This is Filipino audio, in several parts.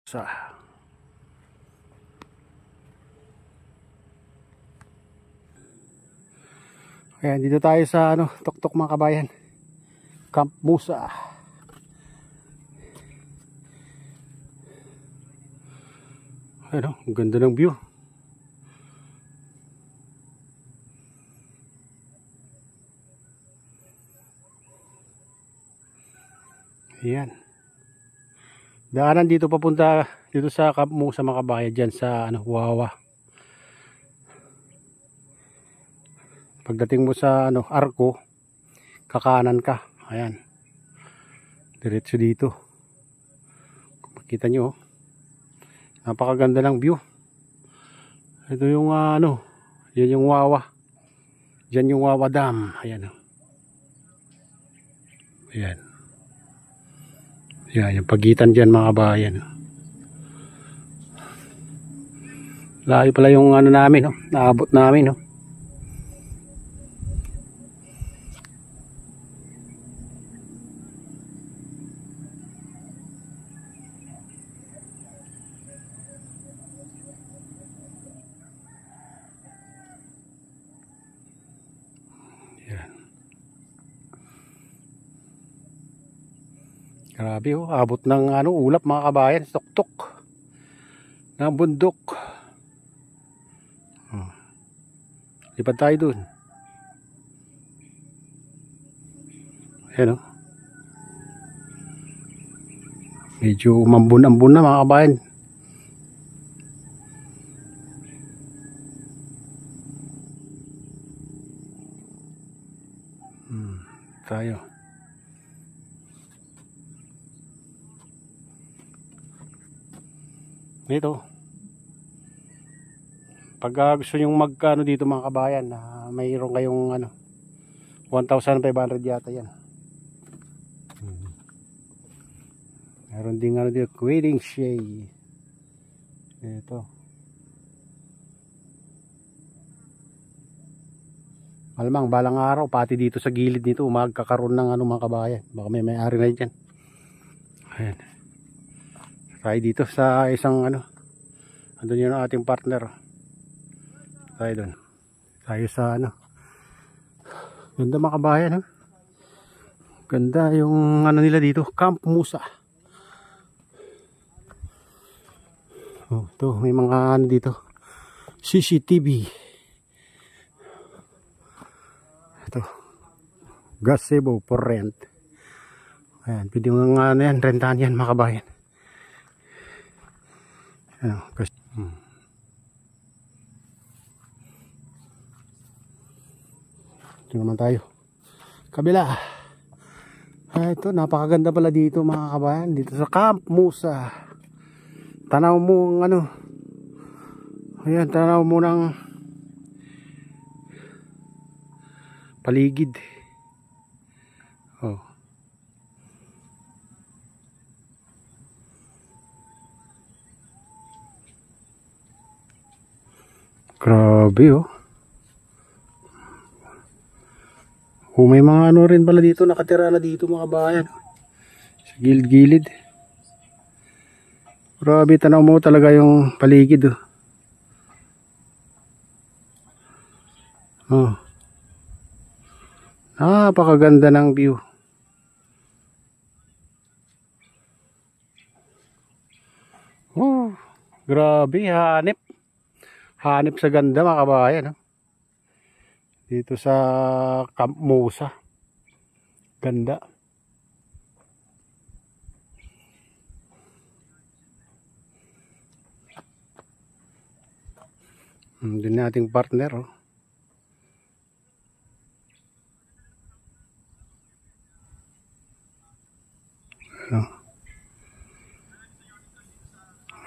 Sa Ayan, dito tayo sa Tuktok mga kabayan. Camp Musa. Ayan, ang ganda ng view. Ayan. Daanan dito papunta dito sa Camp Musa mga kabayan, dyan sa Wawa. Pagdating mo sa Arco, kakanan ka. Ayan. Diretso dito. Kung makita nyo, napakaganda ng view. Ito yung yan yung Wawa. Diyan yung Wawa Dam. Ayan. Ayan. Ayan, yung pagitan dyan mga kabayan. Layo pala yung namin, naabot namin, Ayan. Grabe, abot ng ulap mga kabayan, tuktok ng bundok. Lipad tayo dun. Ayan, medyo umambun-ambun na mga kabayan. Tayo. Dito. Pag gusto nyong dito mga kabayan, mayroon kayong 1,500 yata yan. Meron din dito, Quaiding Shade. Ito. Malamang balang araw, pati dito sa gilid nito, magkakaroon ng mga kabayan. Baka may-ari na dyan. Ayan. Tayo dito sa isang andun yun ang ating partner. Tayo dun. Tayo sa ganda mga kabayan, ganda yung nila dito, Camp Musa. Ito, may mga dito, CCTV. Ito, gazebo for rent. Ayan, pwede mga yan, rentahan yan mga kabayan. Ayan, ito naman tayo kabila. Ito, napakaganda pala dito mga kabayan, dito sa Camp Musa. Tanaw mo ang ayan, tanaw mo ng paligid. Grabe may mga rin pala dito, nakatira na dito mga kabayan. Sa gilid-gilid. Grabe, tanaw mo talaga yung paligid. Napakaganda ng view. Grabe, hanip sa ganda mga kabayan. Dito sa Camp Musa. Ganda. Doon nating partner.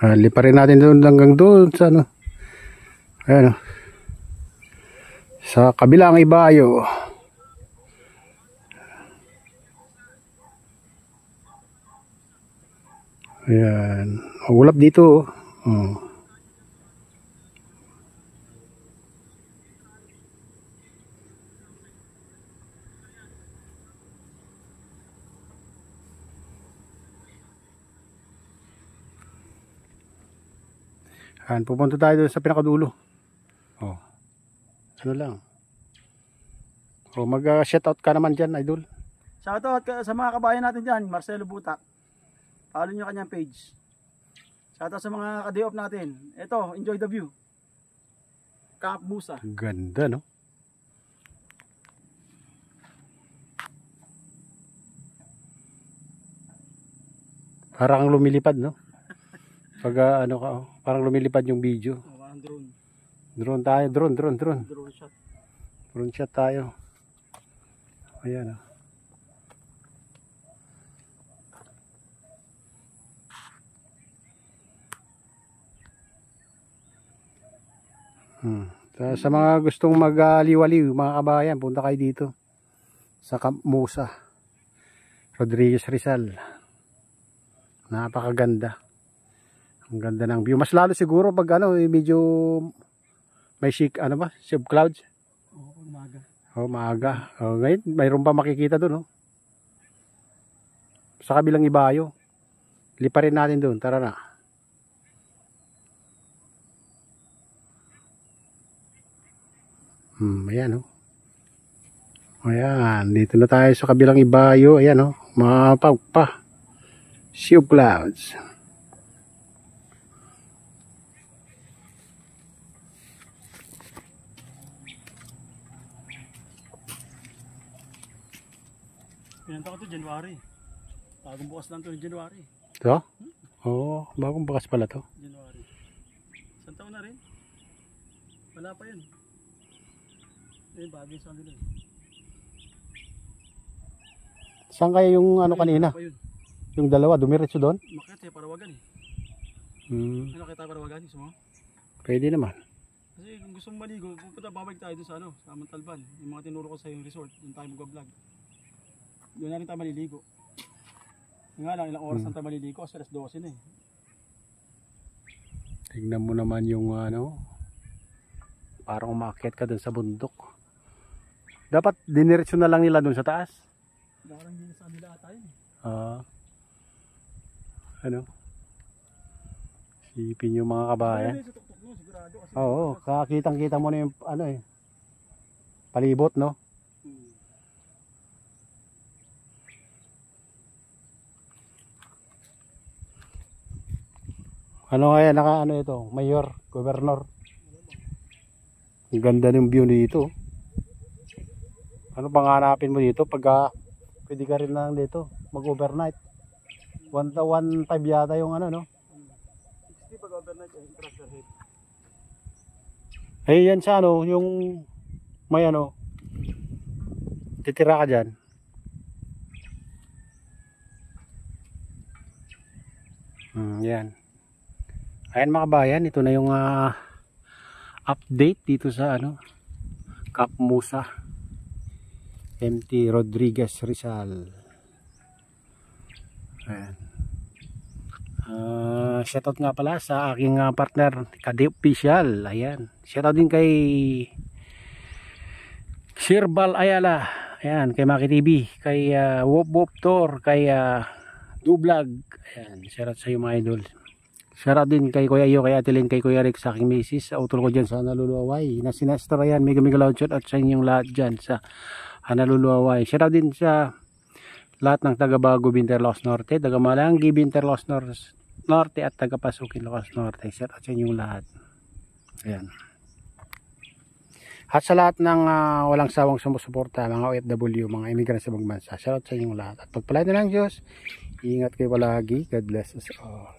Liparin natin doon hanggang doon sa ayan, sa kabilang ibayo. Ayan, ulap dito. Ayan, pupunta tayo doon sa pinakadulo. Oh. Ano lang. Oh, mag-shoutout ka naman dyan, idol. Shoutout sa mga kabayan natin dyan, Marcelo Butak. Follow nyo kanyang page. Shoutout sa mga ka-day off natin. Ito, enjoy the view. Camp Musa. Ganda, no? Parang lumilipad, no? Pag ano ka, oh, parang lumilipad yung video. Oh, ang drone. Drone tayo, drone. Drone shot. Drone shot tayo. Ayan, oh. Sa mga gustong mag-aliwaliw, mga kabayan, punta kayo dito sa Camp Musa, Rodriguez, Rizal. Napakaganda. Ang ganda ng view. Mas lalo siguro pag ano, medyo may chic, ano ba? Ship clouds. Oo, umaga. Oh, maaga. Oh, ngayon, mayroon pa makikita doon, oh. Sa kabilang ibayo. Lipa rin natin doon. Tara na. Ayan, oh. Ayan, dito na tayo sa kabilang ibayo. Ayan, oh. Mapagpa. Sea clouds. Pinanta ko to January. Bagong bukas lang to January. Ito? Oo, bagong bukas pala to. January. Isang taon na rin. Wala pa yun. Ayun, bagay sa kanila. Saan kaya yung ano kanina? Yung dalawa, dumiretso doon? Makete, Parawagan eh. Ano kita Parawagan? Gusto mo? Pwede naman. Kasi kung gusto mong maligo, pupunta babalik tayo dun sa ano, sa Montalban. Yung mga tinuro ko sa yung resort, doon tayo mag-vlog. Doon na rin tayo maliligo. Yung nga lang, ilang oras na tayo maliligo kasi alas 12 na eh. Tignan mo naman yung ano, parang umakyat ka dun sa bundok. Dapat diniretso na lang nila dun sa taas. Parang hindi sa nila ata yun eh. Ano? Sipin yung mga kabayan. Sa tuktok mo, sigurado. Kasi Oo, kakitang-kita mo na yung ano eh, palibot, no? Ano kaya ano ito? Mayor, Governor. Ang ganda ng view dito. Ano bang hanapin mo dito pag pwede ka rin lang dito mag-overnight? 1,500 yata yung ano, no? 60 pag overnight eh, tractor head. Eh yan sa ano, yung may ano, titira ka dyan. Yan. Ayan mga kabayan, ito na yung update dito sa ano, Camp Musa, MT Rodriguez, Rizal. Ayan. Shoutout nga pala sa aking partner Kade Official. Ayan. Shoutout din kay Sirbal Ayala. Ayan, kay Maki TV, kay Wop Wop Tour, kay Dublog. Ayan, shoutout sa iyo mga idol. Shoutout din kay Kuya Iyo, kay Atelin, kay Kuya Rick, sa aking misis. Utol ko dyan sa Naluluaway. Na sinastra yan, mega loud shout at sa inyong lahat dyan sa Naluluaway. Shoutout din sa lahat ng taga Bago Binterlos Norte, taga Malanggi Binterlos Norte at taga Pasukin Locos Norte. Shoutout sa inyong lahat. Ayan. At sa lahat ng walang sawang sumusuporta, mga OFW, mga immigrant sa ibang bansa. Shoutout sa inyong lahat. At pagpalain na lang Diyos, ingat kayo palagi. God bless us all.